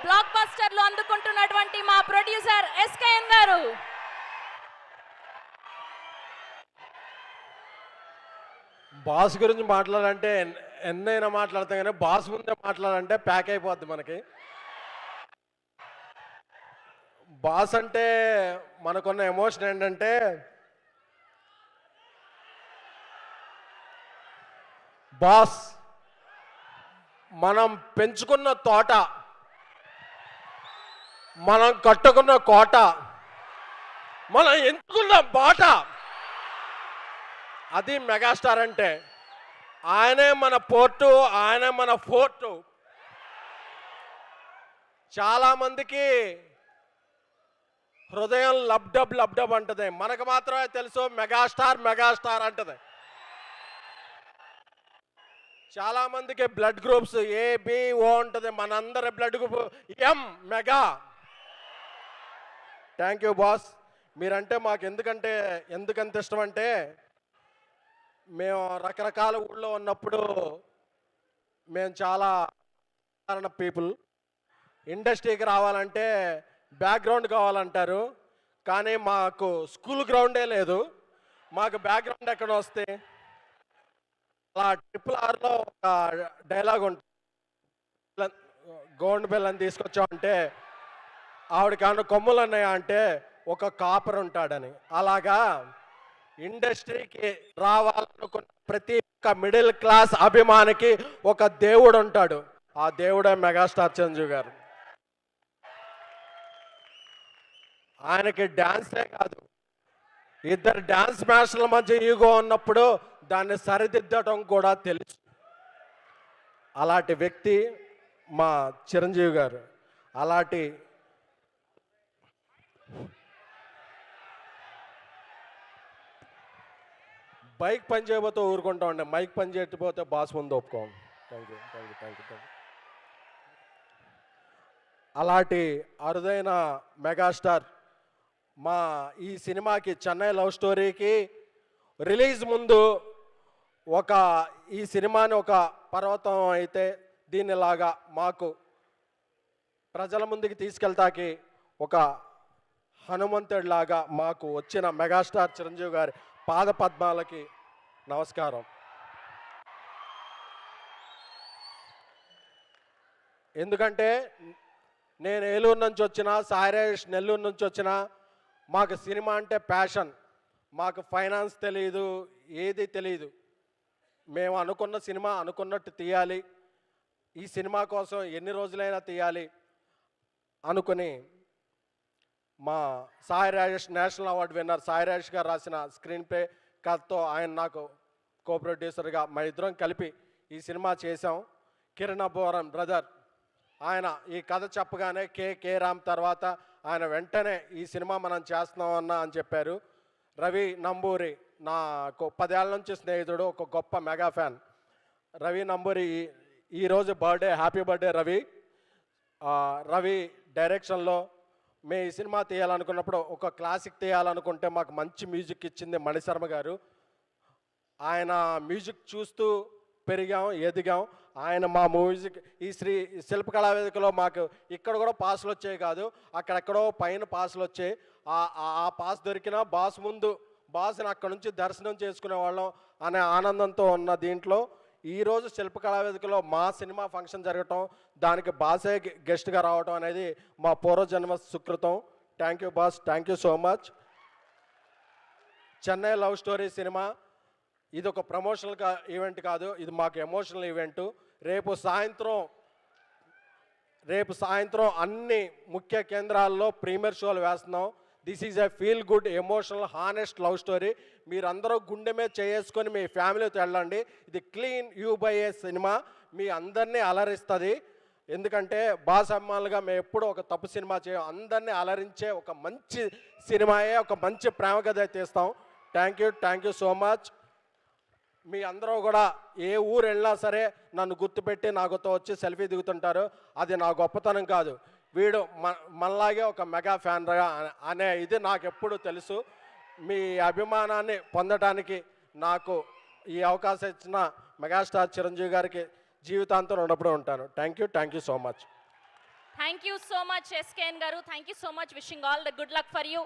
Black బస్టర్లు అందుకుంటున్నటువంటి మా producer SKN గారు. Boss గురించి మాట్లాడాలంటే ఎన్నైనా మాట్లాడతాం, కానీ బాస్ ముందే మాట్లాడాలంటే ప్యాక్ అయిపోద్ది మనకి. బాస్ అంటే మనకున్న ఎమోషన్ ఏంటంటే, బాస్ మనం పెంచుకున్న తోట, మనం కట్టుకున్న కోట, మనం ఎంచుకున్న బాట, అది మెగాస్టార్ అంటే. ఆయనే మన పోర్టు, ఆయనే మన ఫోర్టు. చాలామందికి హృదయం లబ్డబ్ లబ్డబ్ అంటది, మనకు మాత్రమే తెలుసు మెగాస్టార్ మెగాస్టార్ అంటది. చాలామందికి బ్లడ్ గ్రూప్స్ ఏబిఓ ఉంటుంది, మనందరి blood group M mega. Thank you boss. మీరంటే మాకు ఎందుకంత ఇష్టం అంటే, మేము రకరకాల ఊళ్ళో ఉన్నప్పుడు మేము చాలా సాధారణ పీపుల్. ఇండస్ట్రీకి రావాలంటే బ్యాక్గ్రౌండ్ కావాలంటారు, కానీ మాకు స్కూల్ గ్రౌండే లేదు. మాకు బ్యాక్గ్రౌండ్ ఎక్కడ వస్తే, అలా RRRలో ఒక డైలాగ్ ఉంటుంది, గోండ్ పిల్లని తీసుకొచ్చామంటే ఆవిడకి ఏమన్నా కొమ్ములు ఉన్నాయా అంటే ఒక కాపర్ ఉంటాడని. అలాగా ఇండస్ట్రీకి రావాలనుకున్న ప్రతి ఒక్క మిడిల్ క్లాస్ అభిమానికి ఒక దేవుడు ఉంటాడు. ఆ దేవుడే మెగాస్టార్ చిరంజీవి గారు. ఆయనకి డాన్సే కాదు, ఇద్దరు డాన్స్ మాస్టర్ల మధ్య ఈగో ఉన్నప్పుడు దాన్ని సరిదిద్దటం కూడా తెలుసు. అలాంటి వ్యక్తి మా చిరంజీవి గారు. అలాంటి బైక్ పని చేయబోతే ఊరుకుంటా ఉండే, మైక్ పని చేయకపోతే బాస్ ముందు ఒప్పుకోం. Thank you thank you thank you. అలాంటి అరుదైన మెగాస్టార్ మా ఈ సినిమాకి, చెన్నై లవ్ స్టోరీకి రిలీజ్ ముందు ఈ సినిమాని ఒక పర్వతం అయితే, దీనిలాగా మాకు ప్రజల ముందుకి తీసుకెళ్తాకి ఒక హనుమంతుడిలాగా మాకు వచ్చిన మెగాస్టార్ చిరంజీవి గారి పాద పద్మాలకి నమస్కారం. ఎందుకంటే నేను ఏలూరు నుంచి వచ్చిన, సాయిరాజేష్ నెల్లూరు నుంచి వచ్చిన, మాకు సినిమా అంటే ప్యాషన్. మాకు ఫైనాన్స్ తెలియదు, ఏది తెలియదు. మేము అనుకున్న సినిమా అనుకున్నట్టు తీయాలి, ఈ సినిమా కోసం ఎన్ని రోజులైనా తీయాలి అనుకుని మా Sai Rajesh, national award winner Sai Rajesh గారు రాసిన స్క్రీన్ ప్లే కథతో ఆయన నాకు కో ప్రొడ్యూసర్గా మా ఇద్దరం కలిపి ఈ సినిమా చేశాం. కిరణ్ అబ్బోరం బ్రదర్ ఆయన ఈ కథ చెప్పగానే కే రామ్ తర్వాత ఆయన వెంటనే ఈ సినిమా మనం చేస్తున్నాం అని చెప్పారు. రవి నంబూరి నాకు 10 ఏళ్ళ నుంచి స్నేహితుడు, ఒక గొప్ప మెగా ఫ్యాన్. రవి నంబూరి ఈరోజు birthday, happy birthday Ravi. Ravi డైరెక్షన్లో మేము ఈ సినిమా తీయాలనుకున్నప్పుడు, ఒక క్లాసిక్ తీయాలనుకుంటే మాకు మంచి మ్యూజిక్ ఇచ్చింది మణిశర్మ గారు. ఆయన మ్యూజిక్ చూస్తూ పెరిగాం, ఎదిగాం. ఆయన మా మ్యూజిక్ ఈ శిల్పకళా వేదికలో మాకు ఇక్కడ కూడా పాసులు వచ్చాయి కాదు, అక్కడెక్కడో పైన పాసులు వచ్చాయి. ఆ పాస్ దొరికిన బాస్ ముందు బాస్ని అక్కడ నుంచి దర్శనం చేసుకునే వాళ్ళం అనే ఆనందంతో ఉన్న దీంట్లో ఈరోజు శిల్పకళా వేదికలో మా సినిమా ఫంక్షన్ జరగటం, దానికి బాసే గెస్ట్గా రావటం అనేది మా పూర్వజన్మ సుకృతం. Thank you boss, thank you so much. Chennai love story cinema ఇది ఒక ప్రమోషనల్ ఈవెంట్ కాదు, ఇది మాకు ఎమోషనల్ ఈవెంట్. రేపు సాయంత్రం అన్ని ముఖ్య కేంద్రాల్లో ప్రీమియర్ షోలు వేస్తున్నాం. This is a feel good, emotional, honest love story. మీరందరూ గుండె మీద చేసుకొని మీ ఫ్యామిలీతో వెళ్ళండి. ఇది క్లీన్ యూ బై ఏ సినిమా, మీ అందరినీ అలరిస్తుంది. ఎందుకంటే బాస్ అమ్మాలుగా మేము ఎప్పుడూ ఒక తప్పు సినిమా చేయం, అందరినీ అలరించే ఒక మంచి సినిమాయే, ఒక మంచి ప్రేమ కథ తీస్తాం. Thank you so much. మీ అందరూ కూడా ఏ ఊరు వెళ్ళినా సరే నన్ను గుర్తుపెట్టి నాకుతో వచ్చి సెల్ఫీ దిగుతుంటారు. అది నా గొప్పతనం కాదు, వీడు మనలాగే ఒక మెగా ఫ్యాన్గా అనే ఇది నాకు ఎప్పుడు తెలుసు. మీ అభిమానాన్ని పొందడానికి నాకు ఈ అవకాశం ఇచ్చిన మెగాస్టార్ చిరంజీవి గారికి జీవితాంతం రుణపడి ఉంటాను. Thank you so much. Thank you so much SKN గారు, thank you so much, wishing all the good luck for you.